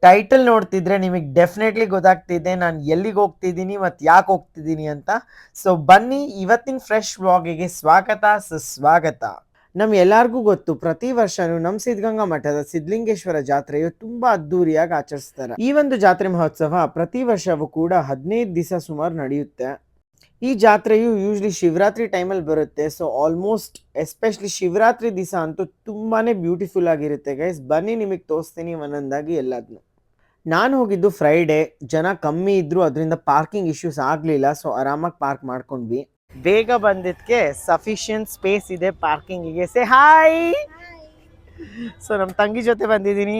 Title ನೋಡ್ತಿದ್ರೆ ನಿಮಗೆ definitely ಗೊತ್ತಾಗ್ತಿದೆ ನಾನು ಎಲ್ಲಿಗೆ ಹೋಗ್ತಿದ್ದೀನಿ ಮತ್ತು ಯಾಕೆ ಹೋಗ್ತಿದ್ದೀನಿ ಅಂತ. ಸೊ ಬನ್ನಿ, ಇವತ್ತಿನ ಫ್ರೆಶ್ ವ್ಲಾಗಿಗೆ ಸ್ವಾಗತ ಸುಸ್ವಾಗತ. ಎಲ್ಲರಿಗೂ ಗೊತ್ತು, ಪ್ರತಿ ವರ್ಷನೂ ನಮ್ಮ ಸಿದ್ಧಗಂಗಾ ಮಠದ ಸಿದ್ಧಲಿಂಗೇಶ್ವರ ಜಾತ್ರೆಯು ತುಂಬಾ ಅದ್ದೂರಿಯಾಗಿ ಆಚರಿಸ್ತಾರೆ. ಈ ಒಂದು ಜಾತ್ರೆ ಮಹೋತ್ಸವ ಪ್ರತಿ ವರ್ಷವೂ ಕೂಡ 15 ದಿವಸ ಸುಮಾರು ನಡೆಯುತ್ತೆ. ಈ ಜಾತ್ರೆಯು ಯೂಶ್ವಲಿ ಶಿವರಾತ್ರಿ ಟೈಮಲ್ಲಿ ಬರುತ್ತೆ. ಸೊ ಆಲ್ಮೋಸ್ಟ್ ಎಸ್ಪೆಷಲಿ ಶಿವರಾತ್ರಿ ದಿವಸ ಅಂತೂ ತುಂಬಾನೇ ಬ್ಯೂಟಿಫುಲ್ ಆಗಿರುತ್ತೆ ಗೈಸ್. ಬನ್ನಿ, ನಿಮಗೆ ತೋರಿಸ್ತೀನಿ ಒಂದೊಂದಾಗಿ ಎಲ್ಲದನ್ನು. ನಾನು ಹೋಗಿದ್ದು ಫ್ರೈಡೇ, ಜನ ಕಮ್ಮಿ ಇದ್ರು, ಅದರಿಂದ ಪಾರ್ಕಿಂಗ್ ಇಶ್ಯೂಸ್ ಆಗಲಿಲ್ಲ. ಸೊ ಆರಾಮಾಗಿ ಪಾರ್ಕ್ ಮಾಡ್ಕೊಂಡ್ವಿ. ಬೇಗ ಬಂದಿದ್ದಕ್ಕೆ ಸಫಿಷಿಯಂಟ್ ಸ್ಪೇಸ್ ಇದೆ ಪಾರ್ಕಿಂಗಿಗೆ. Say hi. ಸೊ ನಮ್ಮ ತಂಗಿ ಜೊತೆ ಬಂದಿದ್ದೀನಿ.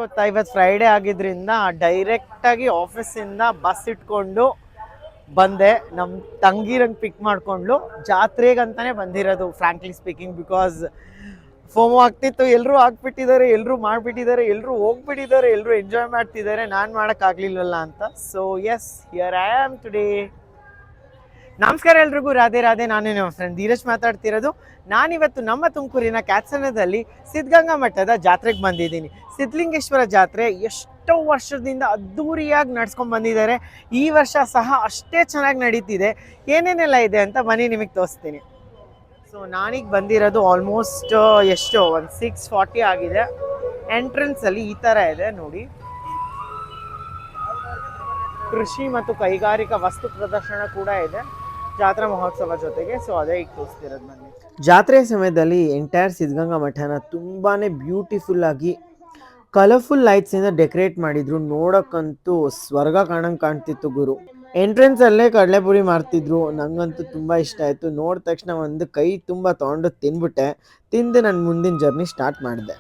ಗೊತ್ತಾ, ಇವತ್ತು ಫ್ರೈಡೇ ಆಗಿದ್ರಿಂದ ಡೈರೆಕ್ಟಾಗಿ ಆಫೀಸಿಂದ ಬಸ್ ಇಟ್ಕೊಂಡು ಬಂದೆ. ನಮ್ಮ ತಂಗಿರಂಗೆ ಪಿಕ್ ಮಾಡಿಕೊಂಡು ಜಾತ್ರೆಗಂತಾನೆ ಬಂದಿರೋದು ಫ್ರಾಂಕ್ಲಿ ಸ್ಪೀಕಿಂಗ್. ಬಿಕಾಸ್ ಫೋಮೋ ಆಗ್ತಿತ್ತು, ಎಲ್ಲರೂ ಆಗ್ಬಿಟ್ಟಿದ್ದಾರೆ, ಎಲ್ಲರೂ ಮಾಡಿಬಿಟ್ಟಿದ್ದಾರೆ, ಎಲ್ಲರೂ ಹೋಗ್ಬಿಟ್ಟಿದ್ದಾರೆ, ಎಲ್ಲರೂ ಎಂಜಾಯ್ ಮಾಡ್ತಿದ್ದಾರೆ, ನಾನು ಮಾಡೋಕ್ಕಾಗಲಿಲ್ಲಲ್ಲ ಅಂತ. So yes, here I am today. ನಮಸ್ಕಾರ ಎಲ್ರಿಗೂ, ರಾಧೆ ರಾಧೆ. ನಾನು ನಿಮ್ಮ ಫ್ರೆಂಡ್ ಧೀರಜ್ ಮಾತಾಡ್ತಿರೋದು. ನಾನಿವತ್ತು ನಮ್ಮ ತುಮಕೂರಿನ ಕ್ಯಾತ್ಸನದಲ್ಲಿ ಸಿದ್ಧಗಂಗಾ ಮಠದ ಜಾತ್ರೆಗೆ ಬಂದಿದ್ದೀನಿ. ಸಿದ್ಧಲಿಂಗೇಶ್ವರ ಜಾತ್ರೆ ಎಷ್ಟೋ ವರ್ಷದಿಂದ ಅದ್ದೂರಿಯಾಗಿ ನಡ್ಸ್ಕೊಂಡು ಬಂದಿದ್ದಾರೆ. ಈ ವರ್ಷ ಸಹ ಅಷ್ಟೇ ಚೆನ್ನಾಗಿ ನಡೀತಿದೆ. ಏನೇನೆಲ್ಲ ಇದೆ ಅಂತ ಬನ್ನಿ ನಿಮಗೆ ತೋರಿಸ್ತೀನಿ. ಸೊ ನಾನೀಗ ಬಂದಿರೋದು ಆಲ್ಮೋಸ್ಟ್ ಒಂದು 6:40 ಆಗಿದೆ. ಎಂಟ್ರೆನ್ಸಲ್ಲಿ ಈ ಥರ ಇದೆ ನೋಡಿ, ಕೃಷಿ ಮತ್ತು ಕೈಗಾರಿಕಾ ವಸ್ತು ಪ್ರದರ್ಶನ ಕೂಡ ಇದೆ ಜಾತ್ರಾ ಮಹೋತ್ಸವ ಜೊತೆಗೆ. ಸೊ ಅದೇ ಈಗ ತೋರಿಸ್ತಿರೋದು ಬನ್ನಿ. ಜಾತ್ರೆ ಸಮಯದಲ್ಲಿ ಎಂಟೈರ್ ಸಿದ್ಧಗಂಗಾ ಮಠನ ತುಂಬಾನೇ ಬ್ಯೂಟಿಫುಲ್ ಆಗಿ ಕಲರ್ಫುಲ್ ಲೈಟ್ಸ್ ಇಂದ ಡೆಕೋರೇಟ್ ಮಾಡಿದ್ರು. ನೋಡಕ್ಕಂತೂ ಸ್ವರ್ಗ ಕಾಣ್ತಿತ್ತು ಗುರು. ಎಂಟ್ರೆನ್ಸ್ ಅಲ್ಲೇ ಕಡಲೆಪುರಿ ಮಾರ್ತಿದ್ರು. ನಂಗಂತೂ ತುಂಬಾ ಇಷ್ಟ ಆಯ್ತು. ನೋಡಿದ ತಕ್ಷಣ ಒಂದು ಕೈ ತುಂಬ ತೊಗೊಂಡು ತಿನ್ಬಿಟ್ಟೆ. ತಿಂದು ನನ್ನ ಮುಂದಿನ ಜರ್ನಿ ಸ್ಟಾರ್ಟ್ ಮಾಡಿದೆ.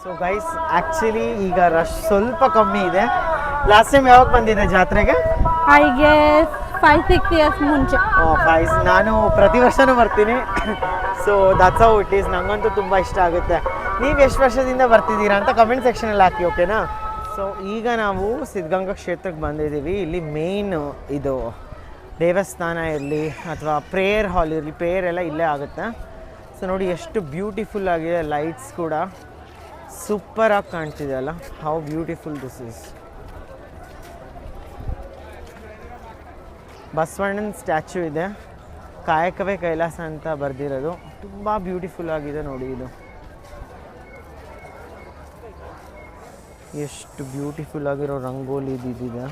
ಸೊ ಗೈಸ್, ಆ್ಯಕ್ಚುಲಿ ಈಗ ರಶ್ ಸ್ವಲ್ಪ ಕಮ್ಮಿ ಇದೆ. ಲಾಸ್ಟ್ ಟೈಮ್ ಯಾವಾಗ ಬಂದಿದೆ ಜಾತ್ರೆಗೆ? ಐ ಗೆಸ್ 5-6 ಇಯರ್ಸ್ ಮುಂಚೆ. ನಾನು ಪ್ರತಿ ವರ್ಷನೂ ಬರ್ತೀನಿ. So that's how it is. ನನಗಂತೂ ತುಂಬ ಇಷ್ಟ ಆಗುತ್ತೆ. ನೀವು ಎಷ್ಟು ವರ್ಷದಿಂದ ಬರ್ತಿದ್ದೀರಾ ಅಂತ ಕಮೆಂಟ್ ಸೆಕ್ಷನಲ್ಲಿ ಹಾಕಿ, ಓಕೆನಾ? ಸೊ ಈಗ ನಾವು ಸಿದ್ಧಗಂಗಾ ಕ್ಷೇತ್ರಕ್ಕೆ ಬಂದಿದ್ದೀವಿ. ಇಲ್ಲಿ ಮೇನ್ ಇದು ದೇವಸ್ಥಾನ ಇರಲಿ ಅಥವಾ ಪ್ರೇಯರ್ ಹಾಲ್ ಇರಲಿ, ಪ್ರೇಯರ್ ಎಲ್ಲ ಇಲ್ಲೇ ಆಗುತ್ತೆ. ಸೊ ನೋಡಿ ಎಷ್ಟು ಬ್ಯೂಟಿಫುಲ್ ಆಗಿದೆ. ಲೈಟ್ಸ್ ಕೂಡ ಸೂಪರಾಗಿ ಕಾಣ್ತಿದೆ ಅಲ್ಲ. How beautiful this is. ಬಸವಣ್ಣನ ಸ್ಟ್ಯಾಚ್ಯೂ ಇದೆ. ಕಾಯಕವೇ ಕೈಲಾಸ ಅಂತ ಬರೆದಿರೋದು. ತುಂಬ ಬ್ಯೂಟಿಫುಲ್ ಆಗಿದೆ ನೋಡಿ. ಇದು ಎಷ್ಟು ಬ್ಯೂಟಿಫುಲ್ ಆಗಿರೋ ರಂಗೋಲಿ ಇದಿದೆ.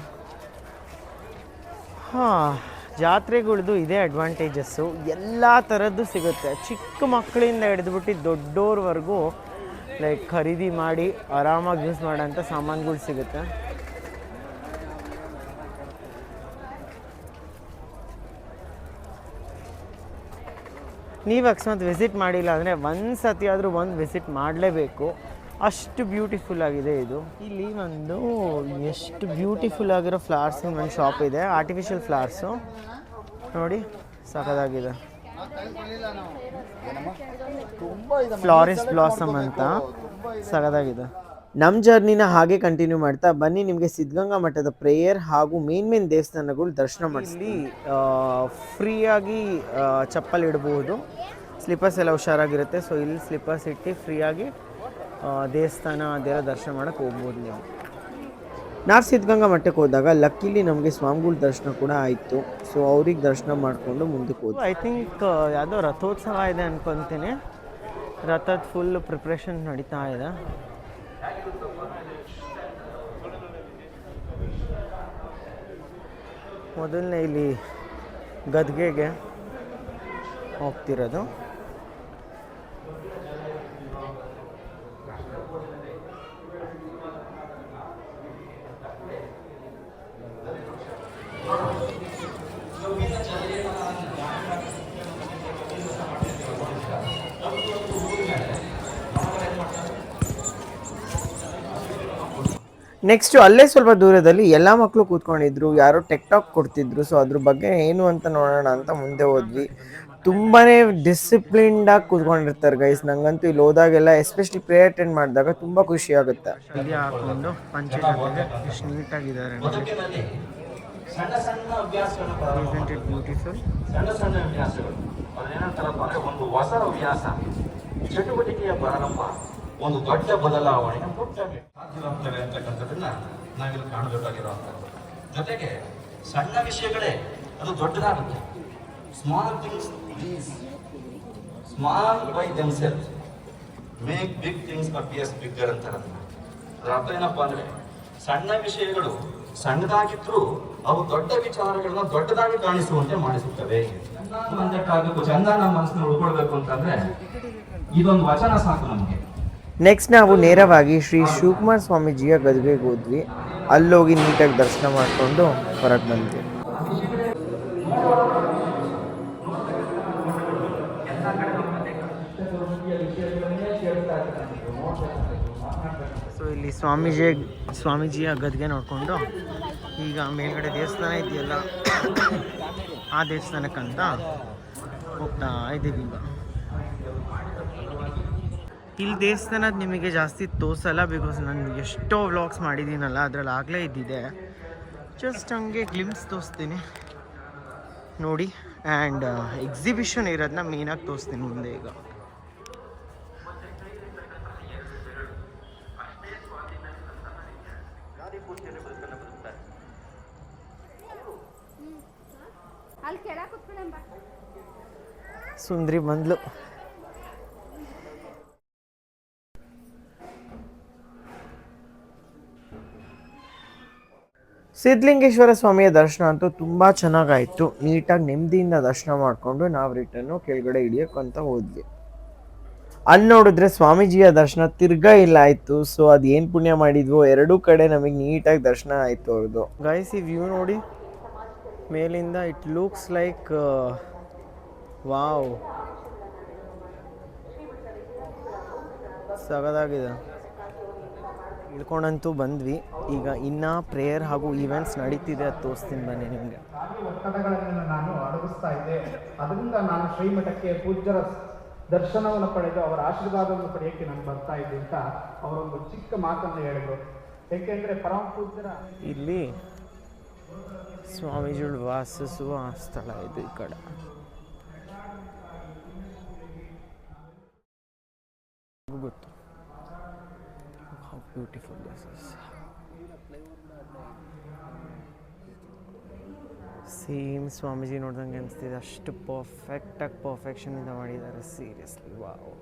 ಜಾತ್ರೆಗಳ್ದು ಇದೇ ಅಡ್ವಾಂಟೇಜಸ್ಸು. ಎಲ್ಲ ಥರದ್ದು ಸಿಗುತ್ತೆ. ಚಿಕ್ಕ ಮಕ್ಕಳಿಂದ ಹಿಡಿದ್ಬಿಟ್ಟು ದೊಡ್ಡೋರ್ವರೆಗೂ ಲೈಕ್ ಖರೀದಿ ಮಾಡಿ ಆರಾಮಾಗಿ ಯೂಸ್ ಮಾಡೋಂಥ ಸಾಮಾನುಗಳು ಸಿಗುತ್ತೆ. ನೀವು ಅಕಸ್ಮಾತ್ ವಿಸಿಟ್ ಮಾಡಿಲ್ಲ ಅಂದರೆ ಒಂದು ಸತಿ ಆದರೂ ವಿಸಿಟ್ ಮಾಡಲೇಬೇಕು. ಅಷ್ಟು ಬ್ಯೂಟಿಫುಲ್ ಆಗಿದೆ ಇದು. ಇಲ್ಲಿ ಒಂದು ಎಷ್ಟು ಬ್ಯೂಟಿಫುಲ್ ಆಗಿರೋ ಫ್ಲವರ್ಸಿನ ಒಂದು ಶಾಪ್ ಇದೆ. ಆರ್ಟಿಫಿಷಿಯಲ್ ಫ್ಲವರ್ಸು ನೋಡಿ, ಸಖತ್ತಾಗಿದೆ. ಫ್ಲಾರಿಸ್ಟ್ ಬ್ಲಾಸಮ್ ಅಂತ ಸಖತ್ತಾಗಿದೆ. ನಮ್ಮ ಜರ್ನಿನ ಹಾಗೆ ಕಂಟಿನ್ಯೂ ಮಾಡ್ತಾ ಬನ್ನಿ, ನಿಮಗೆ ಸಿದ್ಧಗಂಗಾ ಮಠದ ಪ್ರೇಯರ್ ಹಾಗೂ ಮೇನ್ ದೇವಸ್ಥಾನಗಳು ದರ್ಶನ ಮಾಡಿಸಿ. ಫ್ರೀಯಾಗಿ ಚಪ್ಪಲ್ ಇಡ್ಬೋದು. ಸ್ಲಿಪ್ಪರ್ಸ್ ಎಲ್ಲ ಹುಷಾರಾಗಿರುತ್ತೆ. ಸೊ ಇಲ್ಲಿ ಸ್ಲಿಪ್ಪರ್ಸ್ ಇಟ್ಟು ಫ್ರೀಯಾಗಿ ದೇವಸ್ಥಾನ ಅದೆಲ್ಲ ದರ್ಶನ ಮಾಡೋಕ್ಕೆ ಹೋಗ್ಬೋದು ನೀವು. ನಾವು ಸಿದ್ಧಗಂಗಾ ಮಠಕ್ಕೆ ಹೋದಾಗ ಲಕ್ಕಿಲಿ ನಮಗೆ ಸ್ವಾಮಿಗಳ ದರ್ಶನ ಕೂಡ ಆಯಿತು. ಸೊ ಅವ್ರಿಗೆ ದರ್ಶನ ಮಾಡಿಕೊಂಡು ಮುಂದಕ್ಕೆ ಹೋದ್ವಿ. ಐ ಥಿಂಕ್ ಯಾವುದೋ ರಥೋತ್ಸವ ಇದೆ ಅನ್ಕೊತೀನಿ. ರಥದ ಫುಲ್ ಪ್ರಿಪ್ರೇಷನ್ ನಡೀತಾ ಇದೆ. ಮೊದಲನೇ ಇಲ್ಲಿ ಗದ್ಗೆಗೆ ಹೋಗ್ತಿರೋದು. ನೆಕ್ಸ್ಟು ಅಲ್ಲೇ ಸ್ವಲ್ಪ ದೂರದಲ್ಲಿ ಎಲ್ಲ ಮಕ್ಕಳು ಕೂತ್ಕೊಂಡಿದ್ರು. ಯಾರೋ ಟೆಕ್ ಟಾಕ್ ಕೊಡ್ತಿದ್ರು. ಸೊ ಅದ್ರ ಬಗ್ಗೆ ಏನು ಅಂತ ನೋಡೋಣ ಅಂತ ಮುಂದೆ ಹೋದ್ವಿ. ತುಂಬಾ ಡಿಸಿಪ್ಲಿನ್ಡಾಗಿ ಕೂತ್ಕೊಂಡಿರ್ತಾರೆ ಗೈಸ್. ನಂಗಂತೂ ಇಲ್ಲಿ ಹೋದಾಗೆಲ್ಲ ಎಸ್ಪೆಷಲಿ ಪ್ರೇಯರ್ ಅಟೆಂಡ್ ಮಾಡಿದಾಗ ತುಂಬ ಖುಷಿ ಆಗುತ್ತೆ. ಇಲ್ಲಿ ಹಾಕೊಂಡು ಪಂಚೆ ಜೊತೆಗೆ ಎಷ್ಟು ನೀಟಾಗಿದ್ದಾರೆ ಬದುಕಿನಲ್ಲಿ ಸಣ್ಣ ಸಣ್ಣ ಅಭ್ಯಾಸಗಳನ್ನ ಬ್ಯೂಟಿಫುಲ್. ಸಣ್ಣ ಸಣ್ಣ ಅಭ್ಯಾಸಗಳು ಅದೇನಂತಾರಪ್ಪ ಅಂದ್ರೆ ಒಂದು ಹೊಸ ಹವ್ಯಾಸ, ಚಟುವಟಿಕೆಯ ಪ್ರಾರಂಭ, ಒಂದು ದೊಡ್ಡ ಬದಲಾವಣೆ ಸಾಧ್ಯವಾಗ್ತವೆ ಅಂತಕ್ಕಂಥದ್ದನ್ನ ನಾವಿಲ್ಲಿ ಕಾಣಬೇಕಾಗಿರುವಂಥದ್ದು. ಜೊತೆಗೆ ಸಣ್ಣ ವಿಷಯಗಳೇ ಅದು ದೊಡ್ಡದಾಗುತ್ತೆ. Small things small by themselves make big things appears bigger ಅಂತಾರೆ. ಅದರ ಅರ್ಥ ಏನಪ್ಪಾ ಅಂದ್ರೆ ಸಣ್ಣ ವಿಷಯಗಳು ಸಣ್ಣದಾಗಿದ್ರು ಅವು ದೊಡ್ಡ ವಿಚಾರಗಳನ್ನ ದೊಡ್ಡದಾಗಿ ಕಾಣಿಸುವಂತೆ ಮಾಡಿಸುತ್ತವೆ. ಮಂದಕ್ಕಾಗಬೇಕು, ಚಂದ ನಮ್ಮ ಮನಸ್ಸನ್ನು ಉಳ್ಕೊಳ್ಬೇಕು ಅಂತಂದ್ರೆ ಇದೊಂದು ವಚನ ಸಾಕು ನಮಗೆ. ನೆಕ್ಸ್ಟ್ ನಾವು ನೇರವಾಗಿ ಶ್ರೀ ಶಿವಕುಮಾರ ಸ್ವಾಮೀಜಿಯ ಗದ್ಗೆಗೆ ಹೋದ್ವಿ. ಅಲ್ಲೋಗಿ ನೀಟಾಗಿ ದರ್ಶನ ಮಾಡಿಕೊಂಡು ಹೊರಗೆ ಬಂದ್ವಿ. ಸೊ ಇಲ್ಲಿ ಸ್ವಾಮೀಜಿಯ ಗದ್ಗೆ ನೋಡಿಕೊಂಡು ಈಗ ಮೇಲ್ಗಡೆ ದೇವಸ್ಥಾನ ಇದೆಯಲ್ಲ ಆ ದೇವಸ್ಥಾನಕ್ಕಂತ ಹೋಗ್ತಾ ಇದ್ದೀವಿ. ಈಗ ಇಲ್ಲಿ ದೇವಸ್ಥಾನದ ನಿಮಗೆ ಜಾಸ್ತಿ ತೋರಿಸಲ್ಲ, ಬಿಕಾಸ್ ನಾನು ಎಷ್ಟೋ ವ್ಲಾಗ್ಸ್ ಮಾಡಿದ್ದೀನಲ್ಲ ಅದರಲ್ಲಿ ಆಗಲೇ ಇದ್ದಿದೆ. ಜಸ್ಟ್ ಹಂಗೆ ಗ್ಲಿಮ್ಸ್ ತೋರಿಸ್ತೀನಿ ನೋಡಿ. ಆ್ಯಂಡ್ ಎಕ್ಸಿಬಿಷನ್ ಇರೋದನ್ನ ಮೇನಾಗಿ ತೋರಿಸ್ತೀನಿ ಮುಂದೆ. ಈಗ ಸುಂದ್ರಿ ಬಂದ್ಲು. ಸಿದ್ಧಲಿಂಗೇಶ್ವರ ಸ್ವಾಮಿಯ ದರ್ಶನ ಅಂತೂ ತುಂಬ ಚೆನ್ನಾಗಾಯಿತು. ನೀಟಾಗಿ ನೆಮ್ಮದಿಯಿಂದ ದರ್ಶನ ಮಾಡಿಕೊಂಡು ನಾವು ರಿಟರ್ನು ಕೆಳಗಡೆ ಇಳಿಯೋಕ್ಕಂತ ಹೋದ್ವಿ. ಅಲ್ಲಿ ನೋಡಿದ್ರೆ ಸ್ವಾಮೀಜಿಯ ದರ್ಶನ ತಿರ್ಗಾ ಇಲ್ಲ ಆಯಿತು. ಸೊ ಅದು ಏನು ಪುಣ್ಯ ಮಾಡಿದ್ವೋ, ಎರಡೂ ಕಡೆ ನಮಗೆ ನೀಟಾಗಿ ದರ್ಶನ ಆಯಿತು ಅವ್ರದ್ದು. ಗೈಸ್ ಈ ವ್ಯೂ ನೋಡಿ ಮೇಲಿಂದ, ಇಟ್ ಲುಕ್ಸ್ ಲೈಕ್ ವಾವ್, ಸಗದಾಗಿದೆ. ಇಳ್ಕೊಂಡಂತೂ ಬಂದ್ವಿ. ಈಗ ಇನ್ನು ಪ್ರೇಯರ್ ಹಾಗೂ ಈವೆಂಟ್ಸ್ ನಡೀತಿದೆ, ಅದು ತೋರಿಸ್ತೀನಿ ಬನ್ನಿ ನಿಮಗೆ. ಒತ್ತಡಗಳನ್ನು ನಾನು ಅಡಗಿಸ್ತಾ ಇದ್ದೆ. ಅದರಿಂದ ನಾನು ಶ್ರೀಮಠಕ್ಕೆ ಪೂಜ್ಯರ ದರ್ಶನವನ್ನು ಪಡೆದು ಅವರ ಆಶೀರ್ವಾದವನ್ನು ಪಡೆಯೋಕ್ಕೆ ನಾನು ಬರ್ತಾ ಇದ್ದೆ ಅಂತ ಅವರೊಂದು ಚಿಕ್ಕ ಮಾತನ್ನು ಹೇಳಿದ್ರು. ಏಕೆಂದರೆ ಪರಮ ಪೂಜ್ಯರ ಇಲ್ಲಿ ಸ್ವಾಮೀಜಿಗಳು ವಾಸಿಸುವ ಸ್ಥಳ ಇದು. ಈ ಕಡೆ ಗೊತ್ತು how beautiful this is. Same Swamiji ನೋಡ್ದಂಗೆ ಅನಿಸ್ತಿದೆ, ಅಷ್ಟು ಪರ್ಫೆಕ್ಟಾಗಿ ಪರ್ಫೆಕ್ಷನಿಂದ ಮಾಡಿದ್ದಾರೆ. Seriously wow.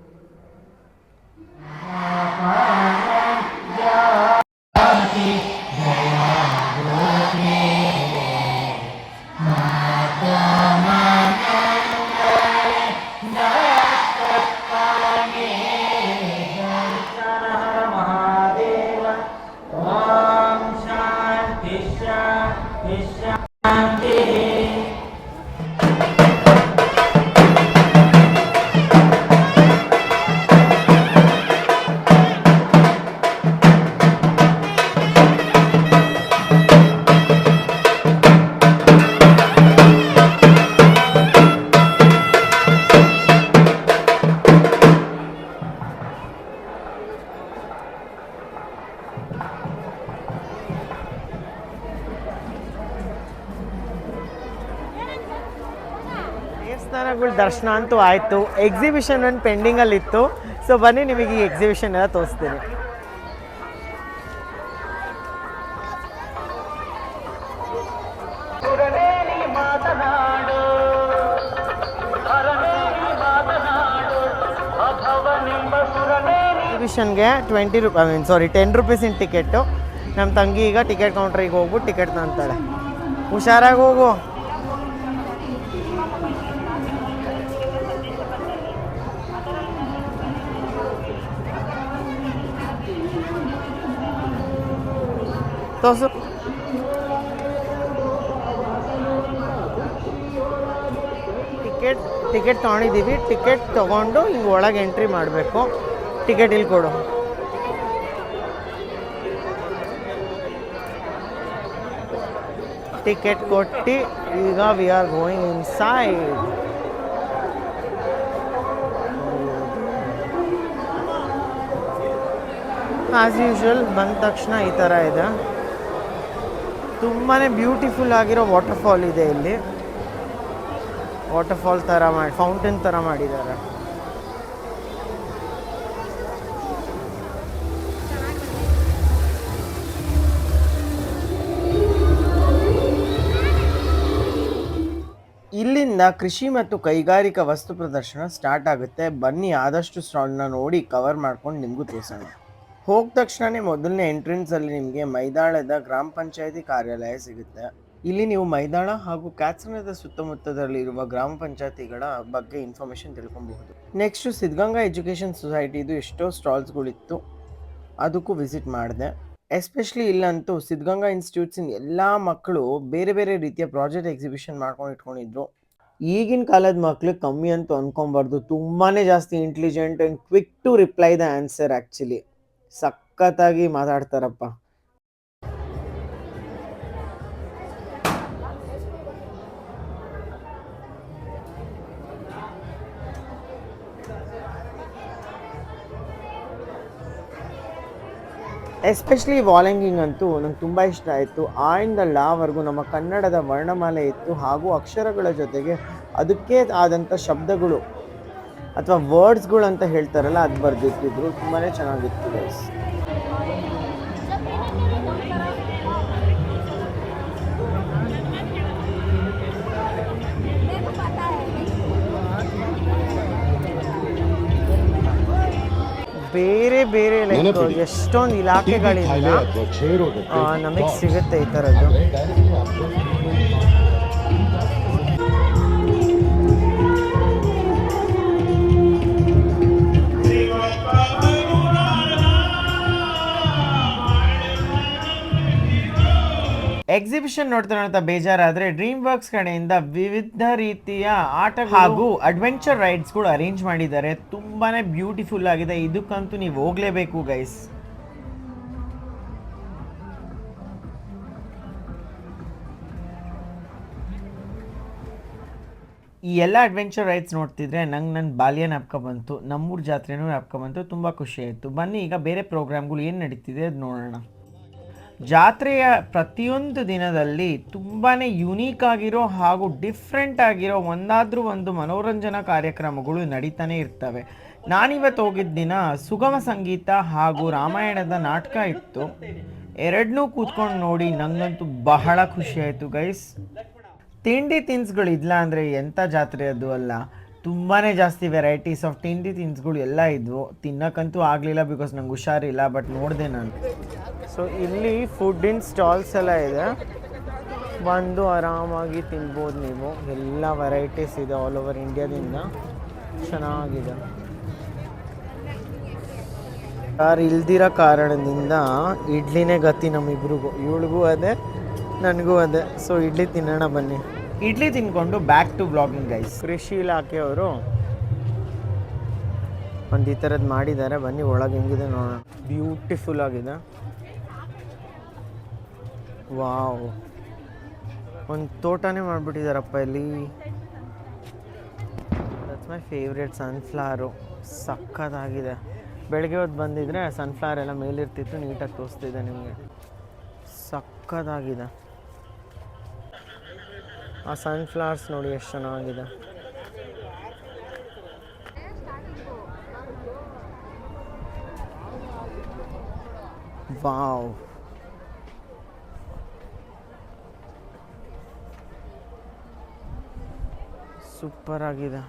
ದೇವಸ್ಥಾನಗಳ ದರ್ಶನ ಅಂತೂ ಆಯಿತು. ಎಕ್ಸಿಬಿಷನ್ ಒಂದು ಪೆಂಡಿಂಗಲ್ಲಿತ್ತು. ಸೊ ಬನ್ನಿ ನಿಮಗೆ ಈ ಎಕ್ಸಿಬಿಷನ್ ಎಲ್ಲ ತೋರಿಸ್ತೀನಿ. ಎಕ್ಸಿಬಿಷನ್ಗೆ 10 ರೂಪೀಸಿನ ಟಿಕೆಟು. ನಮ್ಮ ತಂಗಿ ಈಗ ಟಿಕೆಟ್ ಕೌಂಟ್ರಿಗೆ ಹೋಗ್ಬಿಟ್ಟು ಟಿಕೆಟ್ ತಂತಾಳೆ. ಹುಷಾರಾಗಿ ಹೋಗು. ತೋರ್ಸು. ಟಿಕೆಟ್ ತೊಗೊಂಡಿದ್ದೀವಿ. ಟಿಕೆಟ್ ತೊಗೊಂಡು ಹಿಂಗೆ ಒಳಗೆ ಎಂಟ್ರಿ ಮಾಡಬೇಕು. ಟಿಕೆಟ್ ಇಲ್ಲಿ ಕೊಡು. ಟಿಕೆಟ್ ಕೊಟ್ಟು ಈಗ we are going inside. As usual ಬಂದ ತಕ್ಷಣ ಈ ಥರ ಇದೆ. ತುಂಬಾ ಬ್ಯೂಟಿಫುಲ್ ಆಗಿರೋ ವಾಟರ್ಫಾಲ್ ಇದೆ ಇಲ್ಲಿ. ವಾಟರ್ಫಾಲ್ ಥರ ಫೌಂಟೇನ್ ಥರ ಮಾಡಿದ್ದಾರೆ. ಇಲ್ಲಿಂದ ಕೃಷಿ ಮತ್ತು ಕೈಗಾರಿಕಾ ವಸ್ತು ಪ್ರದರ್ಶನ ಸ್ಟಾರ್ಟ್ ಆಗುತ್ತೆ. ಬನ್ನಿ ಆದಷ್ಟು ಸ್ಟಾಲ್ನ ನೋಡಿ ಕವರ್ ಮಾಡ್ಕೊಂಡು ನಿಮಗೂ ತೋರಿಸೋಣ. ಹೋದ ತಕ್ಷಣವೇ ಮೊದಲನೇ ಎಂಟ್ರೆನ್ಸಲ್ಲಿ ನಿಮಗೆ ಮೈದಾಳದ ಗ್ರಾಮ ಪಂಚಾಯತಿ ಕಾರ್ಯಾಲಯ ಸಿಗುತ್ತೆ. ಇಲ್ಲಿ ನೀವು ಮೈದಾಳ ಹಾಗೂ ಕ್ಯಾತ್ಸನದ ಸುತ್ತಮುತ್ತದಲ್ಲಿರುವ ಗ್ರಾಮ ಪಂಚಾಯತಿಗಳ ಬಗ್ಗೆ ಇನ್ಫಾರ್ಮೇಷನ್ ತಿಳ್ಕೊಬಹುದು. ನೆಕ್ಸ್ಟು ಸಿದ್ಧಗಂಗಾ ಎಜುಕೇಷನ್ ಸೊಸೈಟಿದು ಎಷ್ಟೋ ಸ್ಟಾಲ್ಸ್ಗಳಿತ್ತು, ಅದಕ್ಕೂ ವಿಸಿಟ್ ಮಾಡಿದೆ. ಎಸ್ಪೆಷಲಿ ಇಲ್ಲಂತೂ ಸಿದ್ಧಗಂಗಾ ಇನ್ಸ್ಟಿಟ್ಯೂಟ್ಸಿನ ಎಲ್ಲ ಮಕ್ಕಳು ಬೇರೆ ಬೇರೆ ರೀತಿಯ ಪ್ರಾಜೆಕ್ಟ್ ಎಕ್ಸಿಬಿಷನ್ ಮಾಡ್ಕೊಂಡು ಇಟ್ಕೊಂಡಿದ್ರು. ಈಗಿನ ಕಾಲದ ಮಕ್ಳು ಕಮ್ಮಿ ಅಂತೂ ಅನ್ಕೊಬಾರ್ದು, ತುಂಬಾ ಜಾಸ್ತಿ intelligent and quick to reply the answer. Actually ಸಖತ್ತಾಗಿ ಮಾತಾಡ್ತಾರಪ್ಪ. ಎಸ್ಪೆಷಲಿ ವಾಲ್ ಅಂತೂ ನಂಗೆ ತುಂಬ ಇಷ್ಟ ಆಯಿತು. ಆ ಇಂದ ಲಾವರೆಗೂ ನಮ್ಮ ಕನ್ನಡದ ವರ್ಣಮಾಲೆ ಇತ್ತು, ಹಾಗೂ ಅಕ್ಷರಗಳ ಜೊತೆಗೆ ಅದಕ್ಕೆ ಆದಂಥ ಶಬ್ದಗಳು ಅಥವಾ ವರ್ಡ್ಸ್ಗಳು ಅಂತ ಹೇಳ್ತಾರಲ್ಲ, ಅದು ಬರೆದಿಟ್ಟಿದ್ರು. ತುಂಬಾ ಚೆನ್ನಾಗಿತ್ತು ಗೈಸ್. ಬೇರೆ ಬೇರೆ ಲೈಕ್ ಎಷ್ಟೊಂದು ಇಲಾಖೆಗಳಿಂದ ನಮಗೆ ಸಿಗುತ್ತೆ ಈ ಥರದ್ದು. ಎಕ್ಸಿಬಿಷನ್ ನೋಡ್ತಾ ಬೇಜಾರಾದರೆ ಡ್ರೀಮ್ ವರ್ಕ್ಸ್ ಕಡೆಯಿಂದ ವಿವಿಧ ರೀತಿಯ ಆಟ ಹಾಗೂ ಅಡ್ವೆಂಚರ್ ರೈಡ್ಸ್ಗಳು ಅರೇಂಜ್ ಮಾಡಿದ್ದಾರೆ. ತುಂಬಾ ಬ್ಯೂಟಿಫುಲ್ ಆಗಿದೆ. ಇದಕ್ಕಂತೂ ನೀವು ಹೋಗಲೇಬೇಕು ಗೈಸ್. ಈ ಎಲ್ಲ ಅಡ್ವೆಂಚರ್ ರೈಡ್ಸ್ ನೋಡ್ತಿದ್ರೆ ನಂಗೆ ನನ್ನ ಬಾಲ್ಯ ಜ್ಞಾಪಕ ಬಂತು, ನಮ್ಮೂರ ಜಾತ್ರೆನೂ ಜ್ಞಾಪಕ ಬಂತು. ತುಂಬ ಖುಷಿ ಆಯಿತು. ಬನ್ನಿ ಈಗ ಬೇರೆ ಪ್ರೋಗ್ರಾಮ್ಗಳು ಏನು ನಡೀತಿದೆ ಅದು ನೋಡೋಣ. ಜಾತ್ರೆಯ ಪ್ರತಿಯೊಂದು ದಿನದಲ್ಲಿ ತುಂಬಾ ಯುನೀಕ್ ಆಗಿರೋ ಹಾಗೂ ಡಿಫ್ರೆಂಟ್ ಆಗಿರೋ ಒಂದಾದ್ರೂ ಒಂದು ಮನೋರಂಜನಾ ಕಾರ್ಯಕ್ರಮಗಳು ನಡೀತಾನೆ ಇರ್ತವೆ. ನಾನಿವತ್ತು ಹೋಗಿದ್ದ ದಿನ ಸುಗಮ ಸಂಗೀತ ಹಾಗೂ ರಾಮಾಯಣದ ನಾಟಕ ಇತ್ತು. ಎರಡನ್ನೂ ಕೂತ್ಕೊಂಡು ನೋಡಿ ನಂಗಂತೂ ಬಹಳ ಖುಷಿ ಆಯಿತು ಗೈಸ್. ತಿಂಡಿ ತಿನಿಸುಗಳು ಇಲ್ಲ ಅಂದರೆ ಎಂಥ ಜಾತ್ರೆ ಅದು ಅಲ್ಲ. ತುಂಬಾ ಜಾಸ್ತಿ ವೆರೈಟೀಸ್ ಆಫ್ ತಿಂಡಿ ತಿನಿಸುಗಳು ಎಲ್ಲ ಇದ್ವು. ತಿನ್ನೋಕ್ಕಂತೂ ಆಗಲಿಲ್ಲ ಬಿಕಾಸ್ ನಂಗೆ ಹುಷಾರಿಲ್ಲ, ಬಟ್ ನೋಡಿದೆ ನಾನು. ಸೊ ಇಲ್ಲಿ ಫುಡ್ಡಿನ ಸ್ಟಾಲ್ಸ್ ಎಲ್ಲ ಇದೆ, ಬಂದು ಆರಾಮಾಗಿ ತಿನ್ಬೋದು ನೀವು. ಎಲ್ಲ ವೆರೈಟೀಸ್ ಇದೆ ಆಲ್ ಓವರ್ ಇಂಡಿಯಾದಿಂದ. ಚೆನ್ನಾಗಿದೆ. ಯಾರು ಇಲ್ದಿರೋ ಕಾರಣದಿಂದ ಇಡ್ಲಿನೇ ಗತಿ ನಮ್ಮಿಬ್ರಿಗೂ. ಇವಳಿಗೂ ಅದೇ, ನನಗೂ ಅದೇ. ಸೊ ಇಡ್ಲಿ ತಿನ್ನೋಣ ಬನ್ನಿ. ಇಡ್ಲಿ ತಿನ್ಕೊಂಡು ಬ್ಯಾಕ್ ಟು ಬ್ಲಾಗಿಂಗ್ ಗೈಸ್. ಕೃಷಿ ಇಲಾಖೆಯವರು ಒಂದು ಈ ಥರದ್ದು ಮಾಡಿದ್ದಾರೆ. ಬನ್ನಿ ಒಳಗೆ ಹೆಂಗಿದೆ ನೋಡೋಣ. ಬ್ಯೂಟಿಫುಲ್ ಆಗಿದೆ. ವಾವ್, ಒಂದು ತೋಟನೇ ಮಾಡಿಬಿಟ್ಟಿದ್ದಾರಪ್ಪ ಇಲ್ಲಿ. That's my favourite sunflower. ಸಕ್ಕತ್ತಾಗಿದೆ. ಬೆಳಗ್ಗೆ ಹೊತ್ತು ಬಂದಿದ್ರೆ ಸನ್ಫ್ಲವರ್ ಎಲ್ಲ ಮೇಲಿರ್ತಿತ್ತು, ನೀಟಾಗಿ ತೋರಿಸ್ತಿದೆ ನಿಮಗೆ. ಸಕ್ಕತ್ತಾಗಿದೆ. ಆ ಸನ್ಫ್ಲವರ್ಸ್ ನೋಡಿ ಎಷ್ಟು ಚೆನ್ನಾಗಿದೆ. ವಾವ್, ಸೂಪರ್ ಆಗಿದೆ.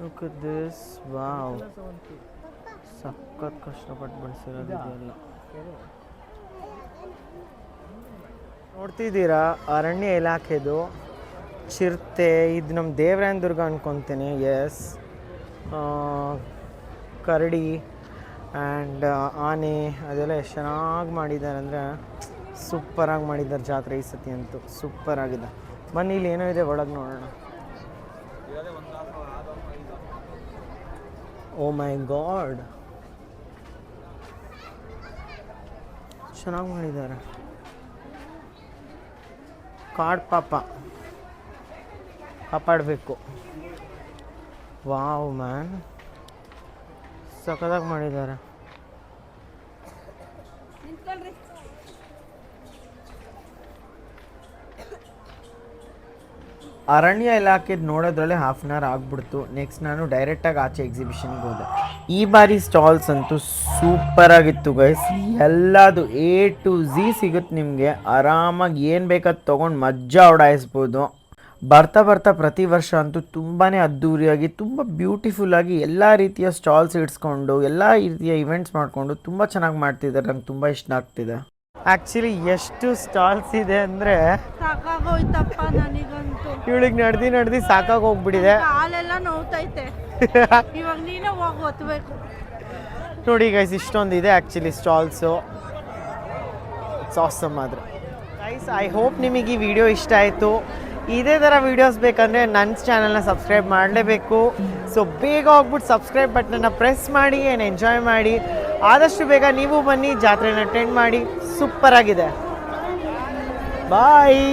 Look at this. Wow. ಸಖತ್ ಕಷ್ಟಪಟ್ಟು ಬೆಳೆಸಿರೋದು ಇದೆಲ್ಲ. ನೋಡ್ತಿದ್ದೀರಾ, ಅರಣ್ಯ ಇಲಾಖೆದು ಚಿರತೆ. ಇದು ನಮ್ಮ ದೇವರಾಯನ ದುರ್ಗ ಅನ್ಕೊತೀನಿ. ಎಸ್, ಕರಡಿ ಆ್ಯಂಡ್ ಆನೆ ಅದೆಲ್ಲ ಎಷ್ಟು ಚೆನ್ನಾಗಿ ಮಾಡಿದ್ದಾರೆ ಅಂದರೆ ಸೂಪರಾಗಿ ಮಾಡಿದ್ದಾರೆ. ಜಾತ್ರೆ ಈ ಸತಿ ಅಂತೂ ಸೂಪರಾಗಿದೆ. ಬನ್ನಿ ಇಲ್ಲಿ ಏನೋ ಇದೆ, ಒಳಗೆ ನೋಡೋಣ. ಓ ಮೈ ಗಾಡ್, ಚೆನ್ನಾಗಿ ಮಾಡಿದ್ದಾರೆ. ಕಾಡ್ ಪಾಪ ಕಾಪಾಡಬೇಕು. ವಾವ್ ಮ್ಯಾನ್, ಸಖತ್ತಾಗಿ ಮಾಡಿದ್ದಾರೆ. ಅರಣ್ಯ ಇಲಾಖೆದು ನೋಡೋದ್ರಲ್ಲೇ ಹಾಫ್ ಆನ್ ಅವರ್ ಆಗ್ಬಿಡ್ತು. ನೆಕ್ಸ್ಟ್ ನಾನು ಡೈರೆಕ್ಟಾಗಿ ಆಚೆ ಎಕ್ಸಿಬಿಷನ್ಗೆ ಹೋದೆ. ಈ ಬಾರಿ ಸ್ಟಾಲ್ಸ್ ಅಂತೂ ಸೂಪರ್ ಆಗಿತ್ತು ಗೈಸ್. ಎಲ್ಲದು A to Z ಸಿಗುತ್ತೆ ನಿಮಗೆ. ಆರಾಮಾಗಿ ಏನು ಬೇಕಾದ್ ತೊಗೊಂಡು ಮಜ್ಜಾ ಉಡಾಯಿಸ್ಬೋದು. ಬರ್ತಾ ಬರ್ತಾ ಪ್ರತಿ ವರ್ಷ ಅಂತೂ ತುಂಬಾ ಅದ್ಧೂರಿಯಾಗಿ ತುಂಬ ಬ್ಯೂಟಿಫುಲ್ಲಾಗಿ ಎಲ್ಲ ರೀತಿಯ ಸ್ಟಾಲ್ಸ್ ಇಡ್ಸ್ಕೊಂಡು ಎಲ್ಲ ರೀತಿಯ ಇವೆಂಟ್ಸ್ ಮಾಡಿಕೊಂಡು ತುಂಬ ಚೆನ್ನಾಗಿ ಮಾಡ್ತಿದ್ದಾರೆ. ನಂಗೆ ತುಂಬ ಇಷ್ಟ ಆಗ್ತಿದೆ. ಆ್ಯಕ್ಚುಲಿ ಎಷ್ಟು ಸ್ಟಾಲ್ಸ್ ಇದೆ ಅಂದರೆ ಸಾಕಾಗೋಯ್ತಪ್ಪ ನನಗಂತೂ. ಇವಳಿಗೆ ನಡೆದು ಸಾಕಾಗಿ ಹೋಗ್ಬಿಟ್ಟಿದೆ. ಕಾಲೆಲ್ಲ ನೋವ್ತೈತೆ. ಇವಾಗ ನೀನೇ ಹೋಗಿ ಒತ್ತಬೇಕು. ನೋಡಿ ಗೈಸ್, ಇಷ್ಟೊಂದಿದೆ ಆ್ಯಕ್ಚುಲಿ ಸ್ಟಾಲ್ಸು. It's awesome. ಆದರೆ ಗೈಸ್, ಐ ಹೋಪ್ ನಿಮಗೆ ಈ ವಿಡಿಯೋ ಇಷ್ಟ ಆಯಿತು. ಇದೇ ಥರ ವೀಡಿಯೋಸ್ ಬೇಕಂದರೆ ನನ್ನ ಚಾನಲ್ನ ಸಬ್ಸ್ಕ್ರೈಬ್ ಮಾಡಲೇಬೇಕು. ಸೊ ಬೇಗ ಹೋಗ್ಬಿಟ್ಟು ಸಬ್ಸ್ಕ್ರೈಬ್ ಬಟನ್ನ ಪ್ರೆಸ್ ಮಾಡಿ ಆ್ಯಂಡ್ ಎಂಜಾಯ್ ಮಾಡಿ. ಆದಷ್ಟು ಬೇಗ ನೀವು ಬನ್ನಿ, ಜಾತ್ರೆನ ಅಟೆಂಡ್ ಮಾಡಿ. ಸೂಪರಾಗಿದೆ. ಬಾಯ್.